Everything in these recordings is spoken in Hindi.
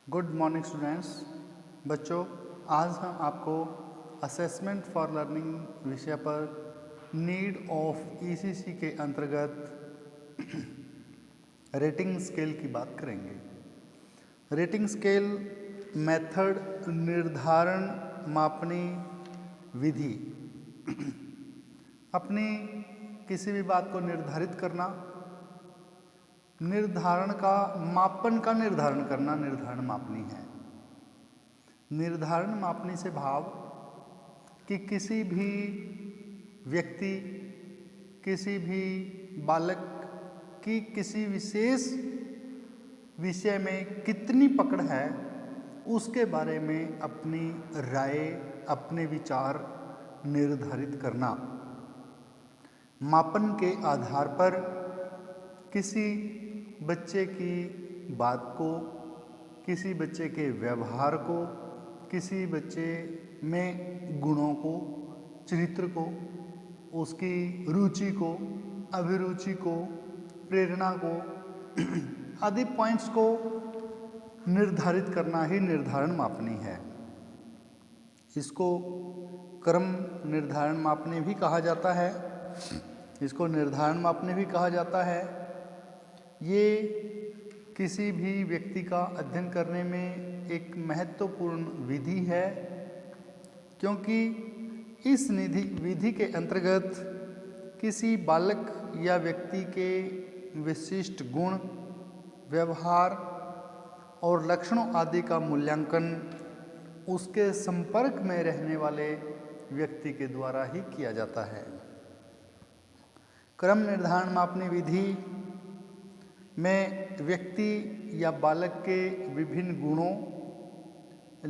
Good morning students. बच्चों, आज हम आपको असेसमेंट फॉर लर्निंग विषय पर नीड ऑफ ईसीसी के अंतर्गत रेटिंग स्केल की बात करेंगे। रेटिंग स्केल मेथड, निर्धारण, मापनी विधि। अपनी किसी भी बात को निर्धारित करना, निर्धारण का मापन का निर्धारण करना निर्धारण मापनी है। निर्धारण मापनी से भाव कि किसी भी व्यक्ति, किसी भी बालक की किसी विशेष विषय में कितनी पकड़ है, उसके बारे में अपनी राय, अपने विचार निर्धारित करना। मापन के आधार पर किसी बच्चे की बात को, किसी बच्चे के व्यवहार को, किसी बच्चे में गुणों को, चरित्र को, उसकी रुचि को, अभिरुचि को, प्रेरणा को आदि पॉइंट्स को निर्धारित करना ही निर्धारण मापनी है। इसको क्रम निर्धारण मापनी भी कहा जाता है, इसको निर्धारण मापनी भी कहा जाता है। ये किसी भी व्यक्ति का अध्ययन करने में एक महत्वपूर्ण विधि है, क्योंकि इस विधि के अंतर्गत किसी बालक या व्यक्ति के विशिष्ट गुण, व्यवहार और लक्षणों आदि का मूल्यांकन उसके संपर्क में रहने वाले व्यक्ति के द्वारा ही किया जाता है। क्रम निर्धारण मापनी विधि में व्यक्ति या बालक के विभिन्न गुणों,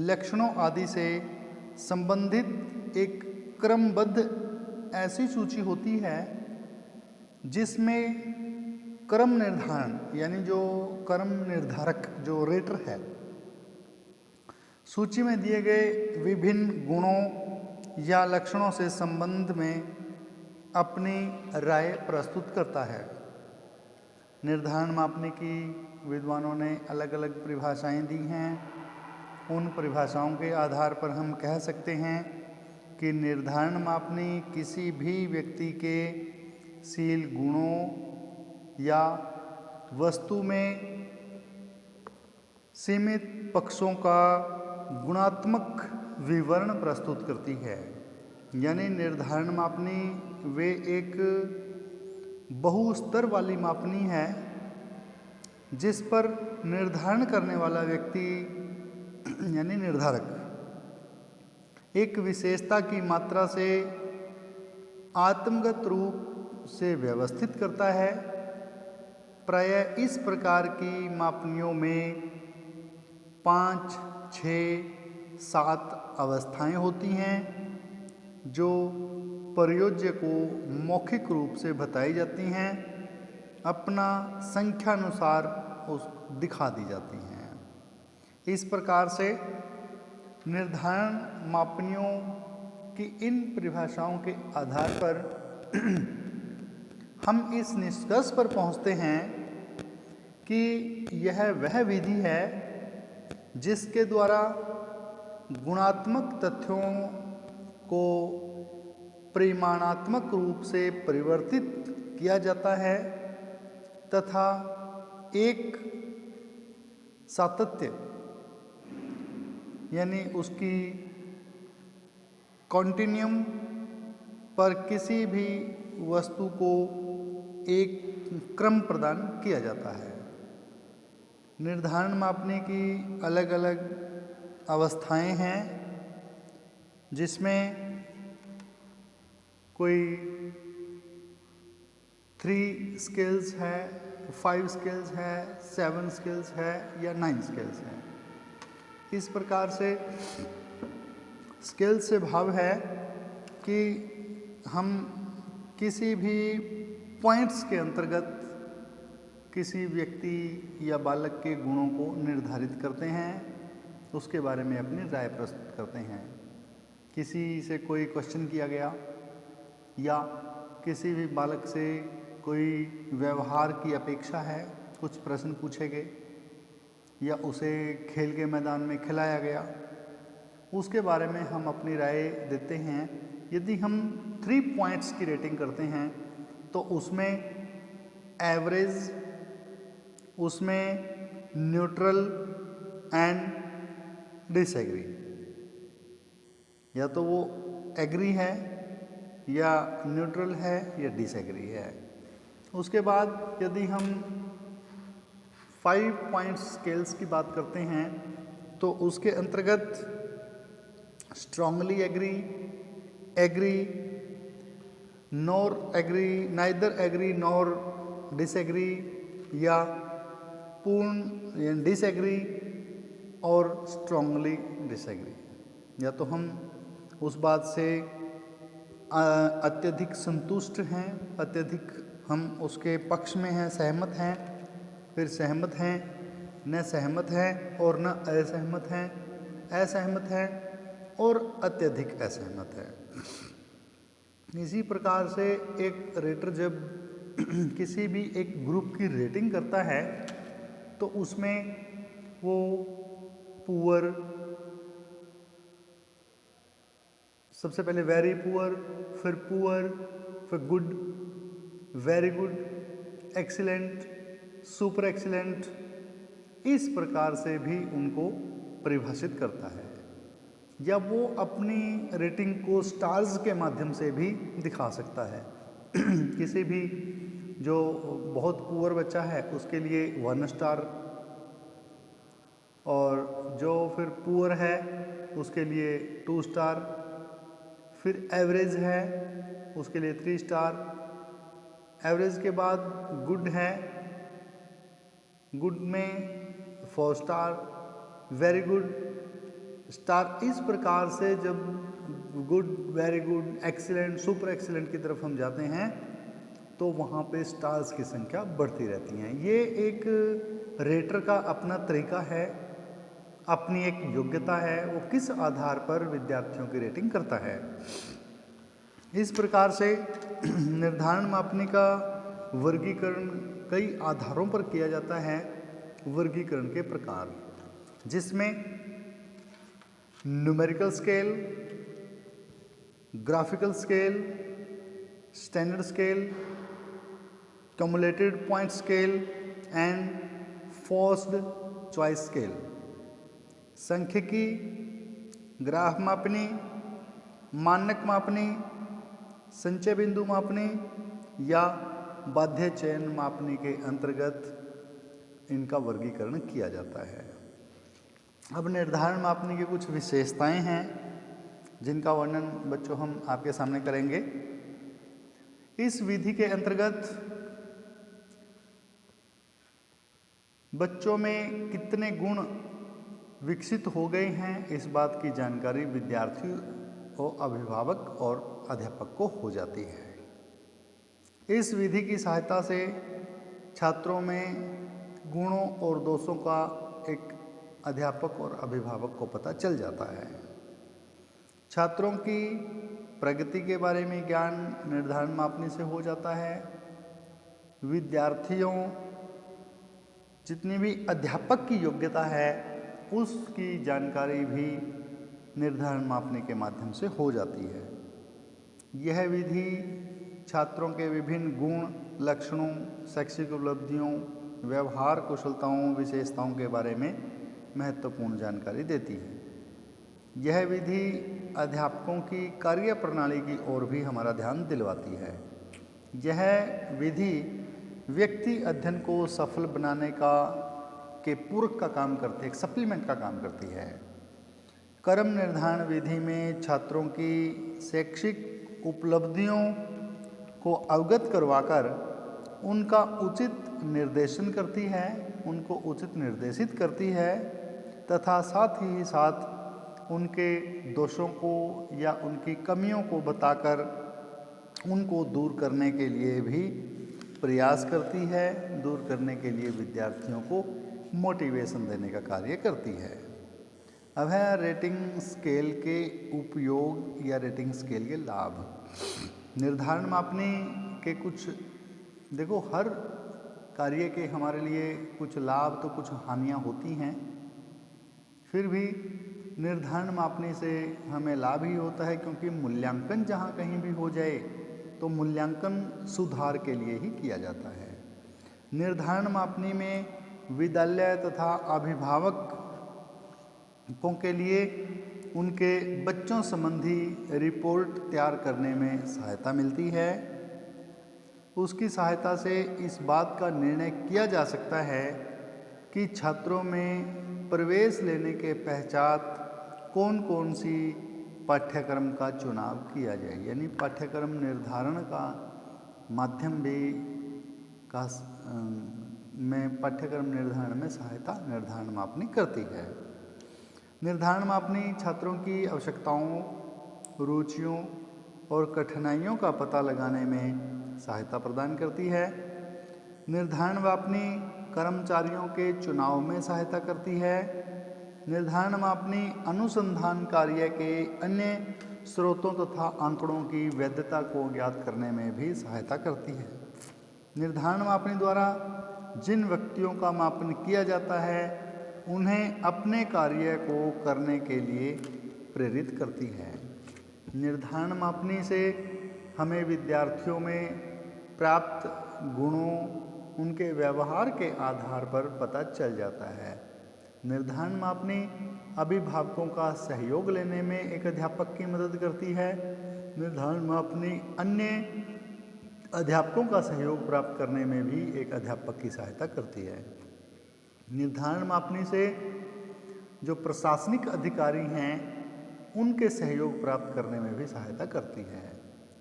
लक्षणों आदि से संबंधित एक क्रमबद्ध ऐसी सूची होती है जिसमें क्रम निर्धारण यानी जो क्रम निर्धारक जो रेटर है, सूची में दिए गए विभिन्न गुणों या लक्षणों से संबंध में अपनी राय प्रस्तुत करता है। निर्धारण मापने की विद्वानों ने अलग अलग परिभाषाएं दी हैं। उन परिभाषाओं के आधार पर हम कह सकते हैं कि निर्धारण मापनी किसी भी व्यक्ति के शील गुणों या वस्तु में सीमित पक्षों का गुणात्मक विवरण प्रस्तुत करती है। यानी निर्धारण मापनी वे एक बहुस्तर वाली मापनी है जिस पर निर्धारण करने वाला व्यक्ति यानी निर्धारक एक विशेषता की मात्रा से आत्मगत रूप से व्यवस्थित करता है। प्रायः इस प्रकार की मापनियों में 5, 6, 7 अवस्थाएं होती हैं जो प्रयोज्य को मौखिक रूप से बताई जाती हैं, अपना संख्यानुसार उस दिखा दी जाती हैं। इस प्रकार से निर्धारण मापनियों की इन परिभाषाओं के आधार पर हम इस निष्कर्ष पर पहुंचते हैं कि यह वह विधि है जिसके द्वारा गुणात्मक तथ्यों को परिमाणात्मक रूप से परिवर्तित किया जाता है तथा एक सातत्य यानी उसकी कॉन्टिन्यूम पर किसी भी वस्तु को एक क्रम प्रदान किया जाता है। निर्धारण मापने की अलग अलग अवस्थाएं हैं जिसमें कोई 3 स्केल्स है, 5 स्केल्स है, 7 स्केल्स है या 9 स्केल्स है। इस प्रकार से स्केल से भाव है कि हम किसी भी पॉइंट्स के अंतर्गत किसी व्यक्ति या बालक के गुणों को निर्धारित करते हैं, उसके बारे में अपनी राय प्रस्तुत करते हैं। किसी से कोई क्वेश्चन किया गया या किसी भी बालक से कोई व्यवहार की अपेक्षा है, कुछ प्रश्न पूछे गए या उसे खेल के मैदान में खिलाया गया, उसके बारे में हम अपनी राय देते हैं। यदि हम 3 पॉइंट्स की रेटिंग करते हैं तो उसमें एवरेज, उसमें न्यूट्रल एंड डिसएग्री, या तो वो एग्री है या न्यूट्रल है या डिसएग्री है। उसके बाद यदि हम 5 पॉइंट स्केल्स की बात करते हैं तो उसके अंतर्गत strongly agree, agree, nor agree, neither agree nor disagree, या पूर्ण डिसएग्री और स्ट्रांगली डिसएग्री। या तो हम उस बात से अत्यधिक संतुष्ट हैं, अत्यधिक हम उसके पक्ष में हैं, सहमत हैं, फिर सहमत हैं, न सहमत हैं और न असहमत हैं, असहमत हैं और अत्यधिक असहमत है। इसी प्रकार से एक रेटर जब किसी भी एक ग्रुप की रेटिंग करता है तो उसमें वो पुअर, सबसे पहले वेरी पुअर, फिर good, very good, excellent, super excellent, इस प्रकार से भी उनको परिभाषित करता है। या वो अपनी रेटिंग को स्टार्स के माध्यम से भी दिखा सकता है। किसी भी जो बहुत पुअर बच्चा है उसके लिए 1 स्टार, और जो फिर पुअर है उसके लिए 2 स्टार, फिर एवरेज है उसके लिए 3 स्टार, एवरेज के बाद गुड है, गुड में 4 स्टार, वेरी गुड स्टार। इस प्रकार से जब good, very good, excellent, super excellent की तरफ हम जाते हैं तो वहाँ पे स्टार्स की संख्या बढ़ती रहती हैं। ये एक रेटर का अपना तरीका है, अपनी एक योग्यता है, वो किस आधार पर विद्यार्थियों की रेटिंग करता है। इस प्रकार से निर्धारण मापनी का वर्गीकरण कई आधारों पर किया जाता है। वर्गीकरण के प्रकार, जिसमें numerical scale, graphical scale, standard scale, cumulated point scale and forced choice scale, सांख्यिकी, ग्राफ मापनी, मानक मापनी, संचय बिंदु मापनी या बाध्य चयन मापनी के अंतर्गत इनका वर्गीकरण किया जाता है। अब निर्धारण मापनी की कुछ विशेषताएं हैं जिनका वर्णन बच्चों हम आपके सामने करेंगे। इस विधि के अंतर्गत बच्चों में कितने गुण विकसित हो गए हैं इस बात की जानकारी विद्यार्थी और अभिभावक और अध्यापक को हो जाती है। इस विधि की सहायता से छात्रों में गुणों और दोषों का एक अध्यापक और अभिभावक को पता चल जाता है। छात्रों की प्रगति के बारे में ज्ञान निर्धारण मापनी से हो जाता है। विद्यार्थियों जितनी भी अध्यापक की योग्यता है उसकी जानकारी भी निर्धारण मापने के माध्यम से हो जाती है। यह विधि छात्रों के विभिन्न गुण, लक्षणों, शैक्षिक उपलब्धियों, व्यवहार कुशलताओं, विशेषताओं के बारे में महत्वपूर्ण जानकारी देती है। यह विधि अध्यापकों की कार्य प्रणाली की ओर भी हमारा ध्यान दिलवाती है। यह विधि व्यक्ति अध्ययन को सफल बनाने का के पूरक का काम करती है, एक सप्लीमेंट का काम करती है। क्रम निर्धारण विधि में छात्रों की शैक्षिक उपलब्धियों को अवगत करवाकर उनका उचित निर्देशन करती है, उनको उचित निर्देशित करती है तथा साथ ही साथ उनके दोषों को या उनकी कमियों को बताकर उनको दूर करने के लिए भी प्रयास करती है, दूर करने के लिए विद्यार्थियों को मोटिवेशन देने का कार्य करती है। अब है रेटिंग स्केल के उपयोग या रेटिंग स्केल के लाभ। निर्धारण मापनी के कुछ देखो, हर कार्य के हमारे लिए कुछ लाभ तो कुछ हानियाँ होती हैं, फिर भी निर्धारण मापने से हमें लाभ ही होता है, क्योंकि मूल्यांकन जहाँ कहीं भी हो जाए तो मूल्यांकन सुधार के लिए ही किया जाता है। निर्धारण मापनी में विद्यालय तथा अभिभावकों के लिए उनके बच्चों संबंधी रिपोर्ट तैयार करने में सहायता मिलती है। उसकी सहायता से इस बात का निर्णय किया जा सकता है कि छात्रों में प्रवेश लेने के पश्चात कौन कौन सी पाठ्यक्रम का चुनाव किया जाए, यानी पाठ्यक्रम निर्धारण का माध्यम भी का में पाठ्यक्रम निर्धारण में सहायता निर्धारण मापनी करती है। निर्धारण मापनी छात्रों की आवश्यकताओं, रुचियों और कठिनाइयों का पता लगाने में सहायता प्रदान करती है। निर्धारण मापनी कर्मचारियों के चुनाव में सहायता करती है। निर्धारण मापनी अनुसंधान कार्य के अन्य स्रोतों तथा आंकड़ों की वैधता को ज्ञात करने में भी सहायता करती है। निर्धारण मापनी द्वारा जिन व्यक्तियों का मापन किया जाता है उन्हें अपने कार्य को करने के लिए प्रेरित करती है। निर्धारण मापनी से हमें विद्यार्थियों में प्राप्त गुणों, उनके व्यवहार के आधार पर पता चल जाता है। निर्धारण मापनी अभिभावकों का सहयोग लेने में एक अध्यापक की मदद करती है। निर्धारण मापनी अन्य अध्यापकों का सहयोग प्राप्त करने में भी एक अध्यापक की सहायता करती है। निर्धारण मापनी से जो प्रशासनिक अधिकारी हैं उनके सहयोग प्राप्त करने में भी सहायता करती है।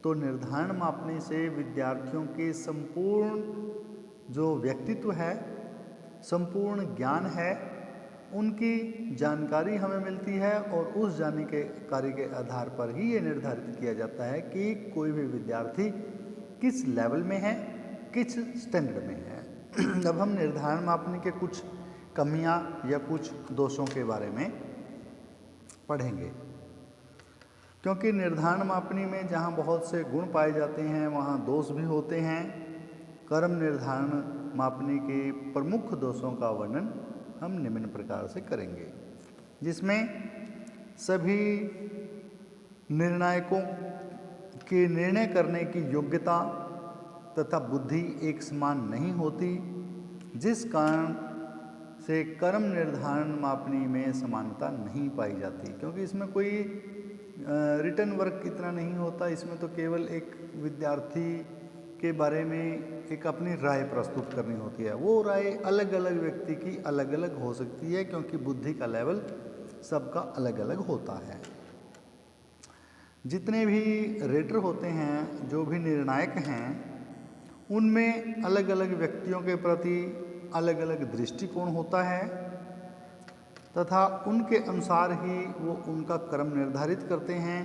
तो निर्धारण मापने से विद्यार्थियों के संपूर्ण जो व्यक्तित्व है, संपूर्ण ज्ञान है, उनकी जानकारी हमें मिलती है और उस जानकारी के आधार पर ही ये निर्धारित किया जाता है कि कोई भी विद्यार्थी किस लेवल में है, किस स्टैंडर्ड में है। अब हम निर्धारण मापने के कुछ कमियां या कुछ दोषों के बारे में पढ़ेंगे, क्योंकि निर्धारण मापनी में जहाँ बहुत से गुण पाए जाते हैं वहाँ दोष भी होते हैं। कर्म निर्धारण मापनी के प्रमुख दोषों का वर्णन हम निम्न प्रकार से करेंगे, जिसमें सभी निर्णायकों के निर्णय करने की योग्यता तथा बुद्धि एक समान नहीं होती, जिस कारण से कर्म निर्धारण मापनी में समानता नहीं पाई जाती, क्योंकि इसमें कोई रिटर्न वर्क इतना नहीं होता। इसमें तो केवल एक विद्यार्थी के बारे में एक अपनी राय प्रस्तुत करनी होती है। वो राय अलग अलग व्यक्ति की अलग अलग हो सकती है, क्योंकि बुद्धि का लेवल सबका अलग अलग होता है। जितने भी रेटर होते हैं, जो भी निर्णायक हैं, उनमें अलग अलग व्यक्तियों के प्रति अलग अलग दृष्टिकोण होता है तथा उनके अनुसार ही वो उनका कर्म निर्धारित करते हैं।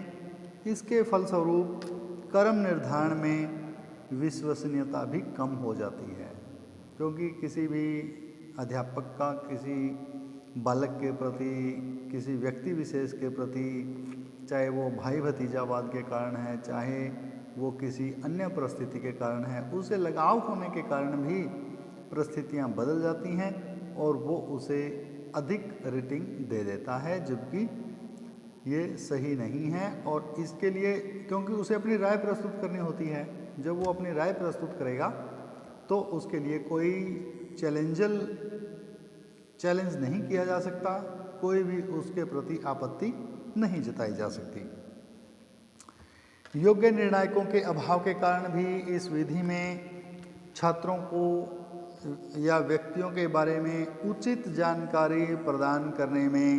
इसके फलस्वरूप कर्म निर्धारण में विश्वसनीयता भी कम हो जाती है, क्योंकि किसी भी अध्यापक का किसी बालक के प्रति, किसी व्यक्ति विशेष के प्रति, चाहे वो भाई भतीजावाद के कारण है, चाहे वो किसी अन्य परिस्थिति के कारण है, उसे लगाव होने के कारण भी परिस्थितियां बदल जाती हैं और वो उसे अधिक रेटिंग दे देता है, जबकि ये सही नहीं है। और इसके लिए, क्योंकि उसे अपनी राय प्रस्तुत करनी होती है, जब वो अपनी राय प्रस्तुत करेगा तो उसके लिए कोई चैलेंज नहीं किया जा सकता, कोई भी उसके प्रति आपत्ति नहीं जताई जा सकती। योग्य निर्णायकों के अभाव के कारण भी इस विधि में छात्रों को या व्यक्तियों के बारे में उचित जानकारी प्रदान करने में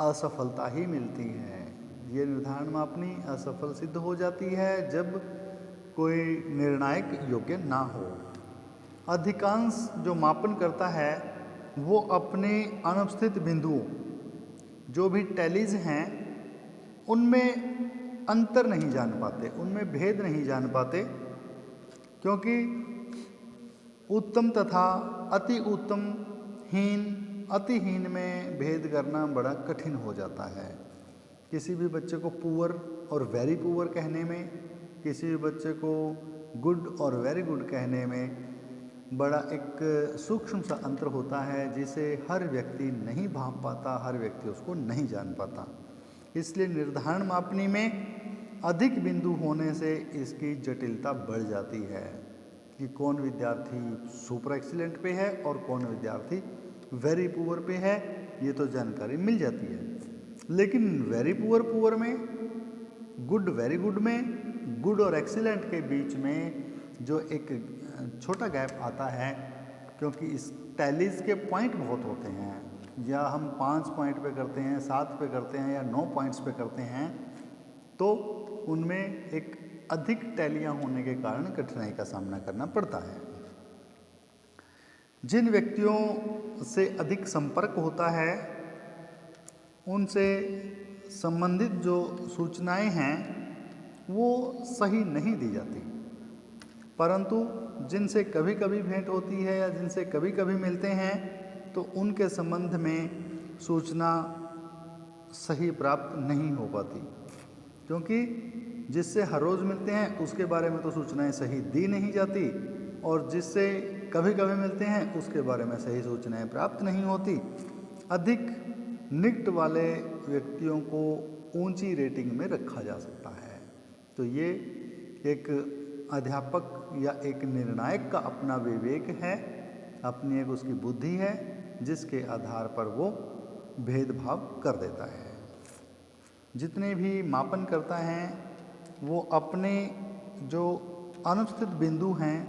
असफलता ही मिलती है। ये निर्धारण मापनी असफल सिद्ध हो जाती है जब कोई निर्णायक योग्य ना हो। अधिकांश जो मापन करता है वो अपने अनुपस्थित बिंदुओं, जो भी टैलीज हैं, उनमें अंतर नहीं जान पाते, उनमें भेद नहीं जान पाते, क्योंकि उत्तम तथा अति उत्तम, हीन, अतिहीन में भेद करना बड़ा कठिन हो जाता है। किसी भी बच्चे को पुअर और वेरी पुअर कहने में, किसी भी बच्चे को गुड और वेरी गुड कहने में बड़ा एक सूक्ष्म सा अंतर होता है जिसे हर व्यक्ति नहीं भांप पाता, हर व्यक्ति उसको नहीं जान पाता। इसलिए निर्धारण मापनी में अधिक बिंदु होने से इसकी जटिलता बढ़ जाती है कि कौन विद्यार्थी सुपर एक्सीलेंट पे है और कौन विद्यार्थी वेरी पुअर पे है, ये तो जानकारी मिल जाती है। लेकिन वेरी पुअर पुअर में, गुड वेरी गुड में, गुड और एक्सीलेंट के बीच में जो एक छोटा गैप आता है, क्योंकि इस टैलीज के पॉइंट बहुत होते हैं, या हम 5 पॉइंट पे करते हैं, 7 पे करते हैं या 9 पॉइंट्स पे करते हैं, तो उनमें एक अधिक टैलियाँ होने के कारण कठिनाई का सामना करना पड़ता है। जिन व्यक्तियों से अधिक संपर्क होता है उनसे संबंधित जो सूचनाएं हैं वो सही नहीं दी जाती, परंतु जिनसे कभी कभी भेंट होती है या जिनसे कभी कभी मिलते हैं तो उनके संबंध में सूचना सही प्राप्त नहीं हो पाती, क्योंकि जिससे हर रोज़ मिलते हैं उसके बारे में तो सूचनाएं सही दी नहीं जाती, और जिससे कभी कभी मिलते हैं उसके बारे में सही सूचनाएं प्राप्त नहीं होती। अधिक निकट वाले व्यक्तियों को ऊंची रेटिंग में रखा जा सकता है। तो ये एक अध्यापक या एक निर्णायक का अपना विवेक है, अपनी एक उसकी बुद्धि है, जिसके आधार पर वो भेदभाव कर देता है। जितने भी मापन करता है वो अपने जो अनुचित बिंदु हैं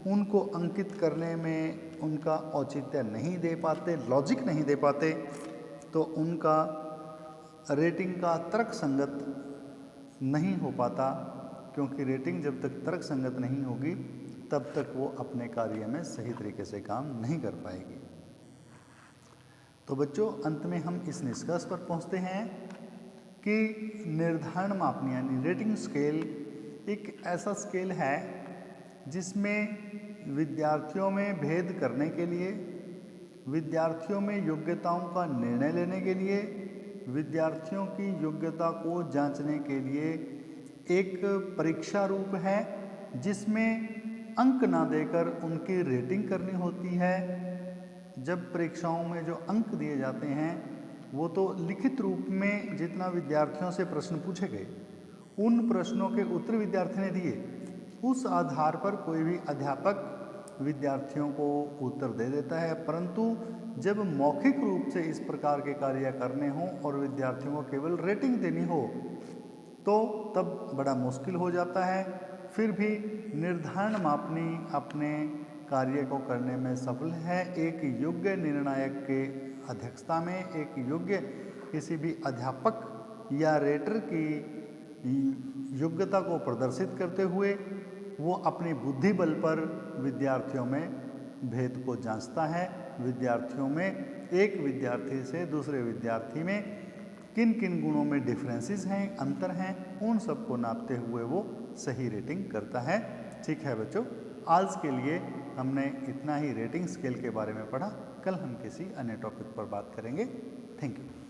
उनको अंकित करने में उनका औचित्य नहीं दे पाते, लॉजिक नहीं दे पाते, तो उनका रेटिंग का तर्क संगत नहीं हो पाता, क्योंकि रेटिंग जब तक तर्क संगत नहीं होगी तब तक वो अपने कार्य में सही तरीके से काम नहीं कर पाएगी। तो बच्चों, अंत में हम इस निष्कर्ष पर पहुंचते हैं कि निर्धारण मापनी यानी रेटिंग स्केल एक ऐसा स्केल है जिसमें विद्यार्थियों में भेद करने के लिए, विद्यार्थियों में योग्यताओं का निर्णय लेने के लिए, विद्यार्थियों की योग्यता को जांचने के लिए एक परीक्षा रूप है जिसमें अंक ना देकर उनकी रेटिंग करनी होती है। जब परीक्षाओं में जो अंक दिए जाते हैं वो तो लिखित रूप में जितना विद्यार्थियों से प्रश्न पूछे गए उन प्रश्नों के उत्तर विद्यार्थी ने दिए, उस आधार पर कोई भी अध्यापक विद्यार्थियों को उत्तर दे देता है। परंतु जब मौखिक रूप से इस प्रकार के कार्य करने हों और विद्यार्थियों को केवल रेटिंग देनी हो तो तब बड़ा मुश्किल हो जाता है। फिर भी निर्धारण मापनी अपने कार्य को करने में सफल है। एक योग्य निर्णायक के अध्यक्षता में, एक योग्य किसी भी अध्यापक या रेटर की योग्यता को प्रदर्शित करते हुए वो अपनी बुद्धि बल पर विद्यार्थियों में भेद को जांचता है। विद्यार्थियों में एक विद्यार्थी से दूसरे विद्यार्थी में किन किन गुणों में डिफरेंसेस हैं, अंतर हैं, उन सब को नापते हुए वो सही रेटिंग करता है। ठीक है बच्चों, आज के लिए हमने इतना ही रेटिंग स्केल के बारे में पढ़ा। कल हम किसी अन्य टॉपिक पर बात करेंगे। Thank you.